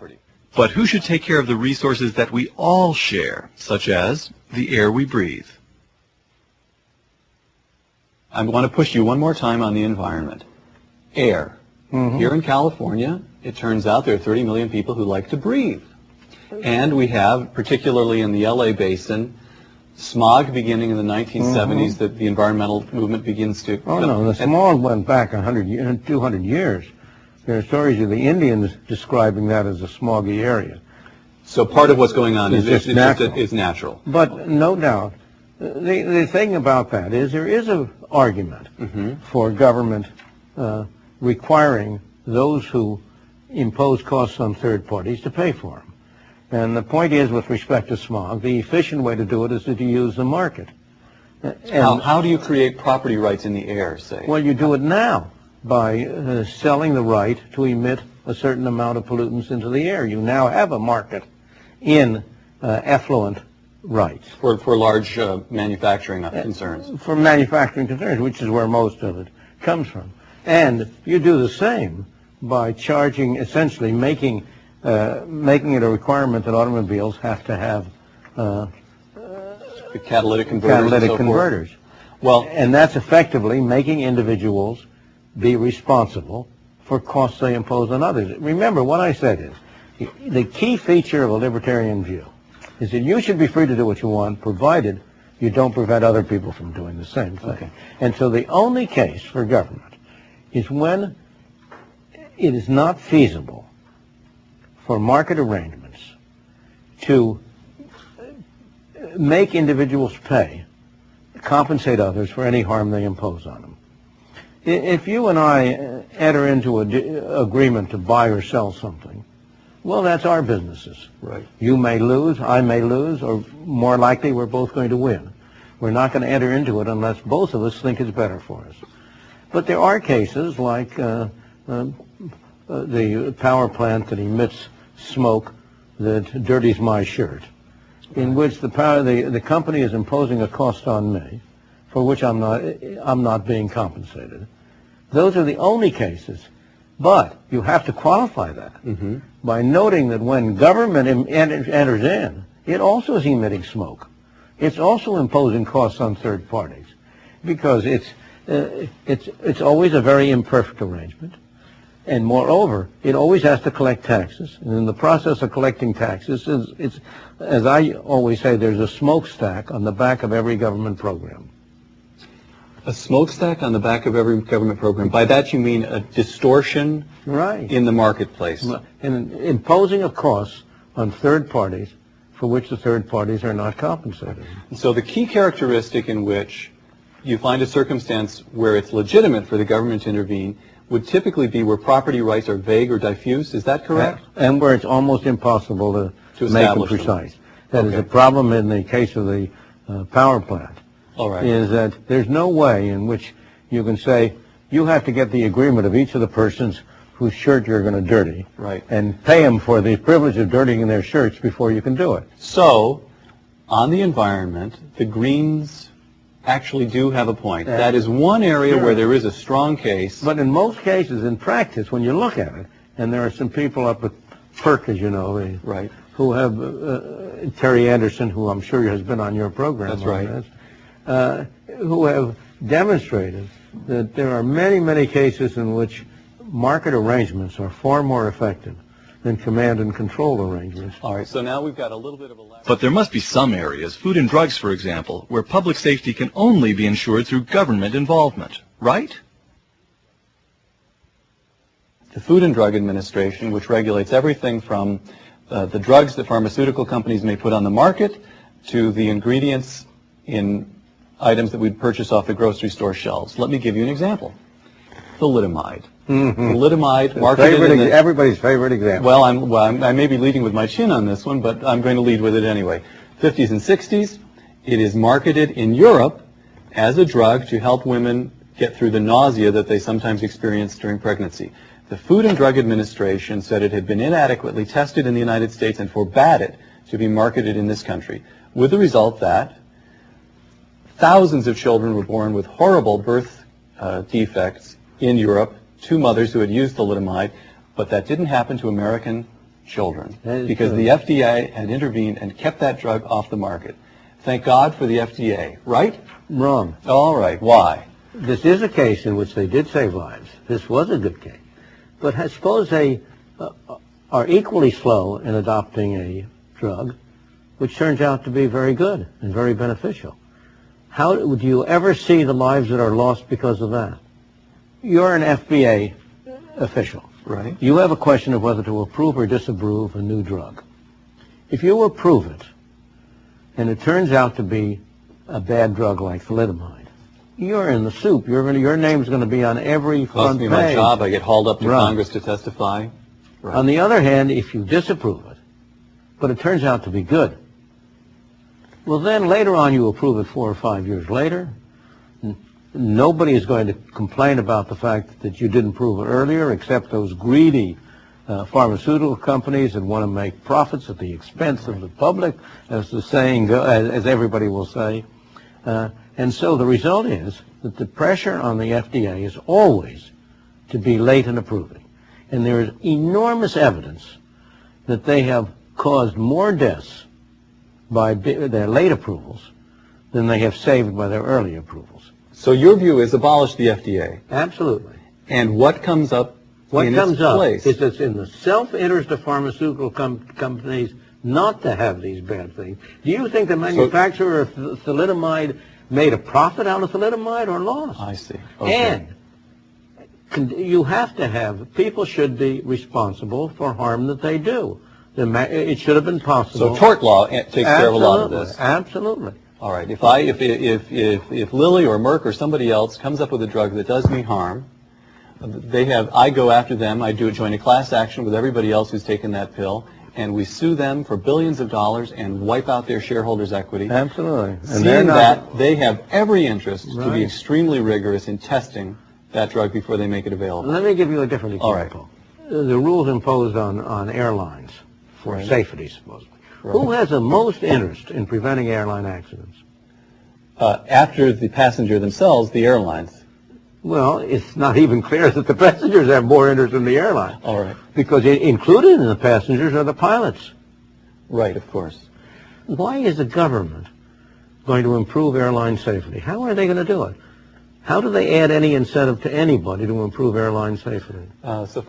property. But who should take care of the resources that we all share, such as the air we breathe? I want to push you one more time on the environment. Air. Here in California, it turns out there are 30 million people who like to breathe. And we have, particularly in the LA basin, smog beginning in the 1970s that the environmental movement begins to... Oh, no, the smog went back 200 years. There are stories of the Indians describing that as a smoggy area. So part of what's going on is natural. But no doubt, the thing about that is there is an argument for government requiring those who impose costs on third parties to pay for them. And the point is, with respect to smog, the efficient way to do it is to use the market. How do you create property rights in the air, say? Well, you do it now by selling the right to emit a certain amount of pollutants into the air. You now have a market in effluent rights. For large manufacturing concerns. For manufacturing concerns, which is where most of it comes from. And you do the same by charging, essentially making it a requirement that automobiles have to have the catalytic converters. Well, and that's effectively making individuals be responsible for costs they impose on others. Remember, what I said is, the key feature of a libertarian view is that you should be free to do what you want, provided you don't prevent other people from doing the same thing. Okay. And so the only case for government is when it is not feasible for market arrangements to make individuals compensate others for any harm they impose on them. If you and I enter into an agreement to buy or sell something, well, that's our businesses. Right. You may lose, I may lose, or more likely we're both going to win. We're not going to enter into it unless both of us think it's better for us. But there are cases like the power plant that emits smoke that dirties my shirt, in which the company is imposing a cost on me for which I'm not being compensated. Those are the only cases. But you have to qualify that by noting that when government enters in, it also is emitting smoke. It's also imposing costs on third parties, because it's always a very imperfect arrangement, and moreover, it always has to collect taxes. And in the process of collecting taxes, it's as I always say, there's a smokestack on the back of every government program. A smokestack on the back of every government program. By that you mean a distortion in the marketplace. And imposing a cost on third parties for which the third parties are not compensated. So the key characteristic in which you find a circumstance where it's legitimate for the government to intervene would typically be where property rights are vague or diffuse. Is that correct? And where it's almost impossible to make them precise. That is a problem in the case of the power plant. All right. Is that there's no way in which you can say you have to get the agreement of each of the persons whose shirt you're going to dirty, and pay them for the privilege of dirtying their shirts before you can do it. So, on the environment, the Greens actually do have a point. That is one area where there is a strong case. But in most cases, in practice, when you look at it, and there are some people up at PERC, as you know, who have Terry Anderson, who I'm sure has been on your program. That's right. This, who have demonstrated that there are many, many cases in which market arrangements are far more effective than command and control arrangements. All right, so now we've got a little bit of a... But there must be some areas, food and drugs, for example, where public safety can only be ensured through government involvement, right? The Food and Drug Administration, which regulates everything from the drugs that pharmaceutical companies may put on the market to the ingredients in items that we'd purchase off the grocery store shelves. Let me give you an example. Thalidomide. Thalidomide, marketed in the, everybody's favorite example. Well, I may be leading with my chin on this one, but I'm going to lead with it anyway. 50s and 60s, it is marketed in Europe as a drug to help women get through the nausea that they sometimes experience during pregnancy. The Food and Drug Administration said it had been inadequately tested in the United States and forbade it to be marketed in this country, with the result that thousands of children were born with horrible birth defects in Europe to mothers who had used thalidomide, but that didn't happen to American children That is because true. the FDA had intervened and kept that drug off the market. Thank God for the FDA, right? Wrong. All right. Why? This is a case in which they did save lives. This was a good case. But suppose they are equally slow in adopting a drug which turns out to be very good and very beneficial. How do you ever see the lives that are lost because of that? You're an FDA official. Right. You have a question of whether to approve or disapprove a new drug. If you approve it, and it turns out to be a bad drug like thalidomide, you're in the soup. Your name's going to be on every Cost front me page. my job. I get hauled up to Right. Congress to testify. Right. On the other hand, if you disapprove it, but it turns out to be good, well, then later on you approve it 4 or 5 years later. Nobody is going to complain about the fact that you didn't prove it earlier, except those greedy pharmaceutical companies that want to make profits at the expense of the public, as the saying goes, as everybody will say. And so the result is that the pressure on the FDA is always to be late in approving. And there is enormous evidence that they have caused more deaths by their late approvals than they have saved by their early approvals. So your view is abolish the FDA. Absolutely. And what comes up What in comes its up place? is it's in the self-interest of pharmaceutical companies not to have these bad things. Do you think the manufacturer of thalidomide made a profit out of thalidomide or lost? I see. Okay. And you have to have, people should be responsible for harm that they do. It should have been possible. So tort law takes care of a lot of this. Absolutely. All right. If Lilly or Merck or somebody else comes up with a drug that does me harm, I go after them. I join a class action with everybody else who's taken that pill, and we sue them for billions of dollars and wipe out their shareholders' equity. Absolutely. And Seeing that, they have every interest to Right. be extremely rigorous in testing that drug before they make it available. Let me give you a different All right. example. The rules imposed on airlines for Right. safety, supposedly. Right. Who has the most interest in preventing airline accidents? After the passenger themselves, the airlines. Well, it's not even clear that the passengers have more interest in the airline. All right. Because included in the passengers are the pilots. Right, of course. Why is the government going to improve airline safety? How are they going to do it? How do they add any incentive to anybody to improve airline safety? So